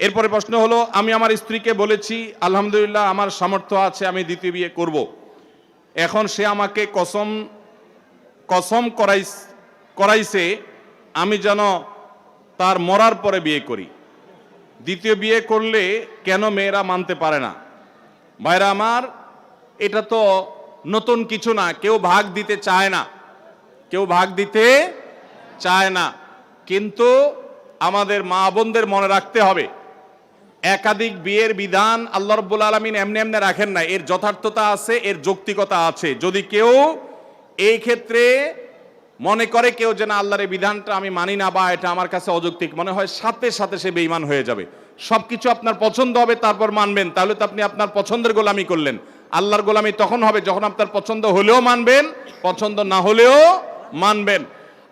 এরপরে প্রশ্ন হলো, আমি আমার স্ত্রীকে বলেছি আলহামদুলিল্লাহ আমার সামর্থ্য আছে, আমি দ্বিতীয় বিয়ে করব। এখন সে আমাকে কসম করাইছে আমি যেন তার মরার পরে বিয়ে করি। দ্বিতীয় বিয়ে করলে কেন মেয়েরা মানতে পারে না? ভাইরা আমার, এটা তো নতুন কিছু না, কেউ ভাগ দিতে চায় না, কেউ ভাগ দিতে চায় না। কিন্তু আমাদের মা বোনদের মনে রাখতে হবে, একাধিক বিয়ের বিধান আল্লাহ রাব্বুল আলামিন এমনি এমনি রাখেন না, এর যথার্থতা আছে, এর যৌক্তিকতা আছে। যদি কেউ এই ক্ষেত্রে মনে করে কেউ যে না আল্লাহর এই বিধানটা আমি মানি না বা এটা আমার কাছে অযৌক্তিক মনে হয়, সাথে সাথে সে বেঈমান হয়ে যাবে। সবকিছু আপনার পছন্দ হবে তারপর মানবেন, তাহলে তো আপনি আপনার পছন্দের গোলামি করলেন। আল্লাহর গোলামি তখন হবে যখন আপনার পছন্দ হলেও মানবেন, পছন্দ না হলেও মানবেন।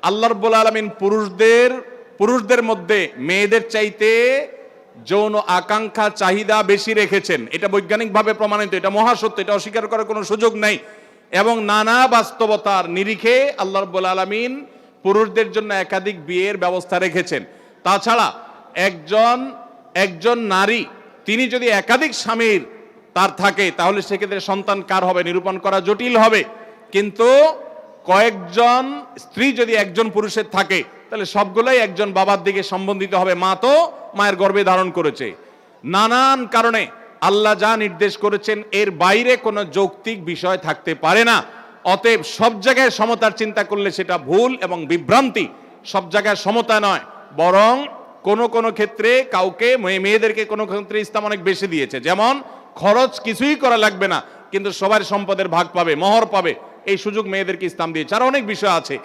আল্লাহ রাব্বুল আলামিন পুরুষদের মধ্যে মেয়েদের চাইতে যৌন আকাঙ্ক্ষা চাহিদা বেশি রেখেছেন, এটা বৈজ্ঞানিকভাবে প্রমাণিত, এটা মহাসত্য, এটা অস্বীকার করার কোনো সুযোগ নাই। এবং নানা বাস্তবতার নিরিখে আল্লাহ রাব্বুল আলামিন পুরুষদের জন্য একাধিক বিয়ের ব্যবস্থা রেখেছেন। তাছাড়া একজন নারী তিনি যদি একাধিক স্বামীর তার থাকে, তাহলে সেক্ষেত্রে সন্তান কার হবে নিরূপণ করা জটিল হবে। কিন্তু কয়েকজন স্ত্রী যদি একজন পুরুষের থাকে, তাহলে সবগুলাই একজন বাবার দিকে সম্বন্ধিত হবে। মা তো মায়ের গর্ভে ধারণ করেছে। নানান কারণে আল্লাহ যা নির্দেশ করেছেন এর বাইরে কোনো যৌক্তিক বিষয় থাকতে পারে না। অতএব সব জায়গায় সমতার চিন্তা করলে সেটা ভুল এবং বিভ্রান্তি। সব জায়গায় সমতা নয়, বরং কোনো ক্ষেত্রে কাউকে মেয়েদেরকে কোনো ক্ষেত্রে ইসলাম অনেক বেশি দিয়েছে। যেমন খরচ কিছুই করা লাগবে না, কিন্তু সবার সম্পদের ভাগ পাবে, মোহর পাবে, এই সুযোগ মেয়েদেরকে ইসলাম দিয়েছে। আর অনেক বিষয় আছে।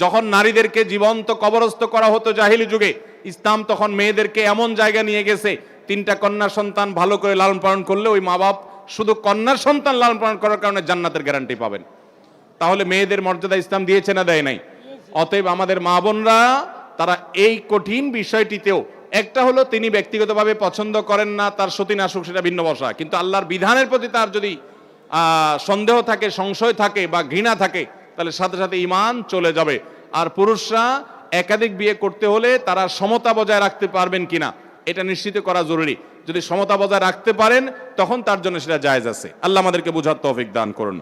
যখন নারীদেরকে জীবন্ত কবরস্থ করা হতো জাহিলি যুগে, ইসলাম তখন মেয়েদেরকে এমন জায়গা নিয়ে গেছে, 3টা কন্যা সন্তান ভালো করে লালন পালন করলে ওই মা বাপ শুধু কন্যার সন্তান লালন পালন করার কারণে জান্নাতের গ্যারান্টি পাবেন। তাহলে মেয়েদের মর্যাদা ইসলাম দিয়েছে না দেয় নাই? অতএব আমাদের মা বোনরা তারা এই কঠিন বিষয়টিতেও, একটা হলো তিনি ব্যক্তিগতভাবে পছন্দ করেন না, তার সতী নাশুক, সেটা ভিন্ন বসা, কিন্তু আল্লাহর বিধানের প্রতি তার যদি সন্দেহ থাকে, সংশয় থাকে বা ঘৃণা থাকে, তাহলে সাথে সাথে ঈমান চলে যাবে। আর পুরুষরা একাধিক বিয়ে করতে হলে তারা সমতা বজায় রাখতে পারবেন কিনা এটা নিশ্চিত করা জরুরি। যদি সমতা বজায় রাখতে পারেন তখন তার জন্য সেটা জায়েজ আছে। আল্লাহ আমাদেরকে বুঝার তৌফিক দান করুন।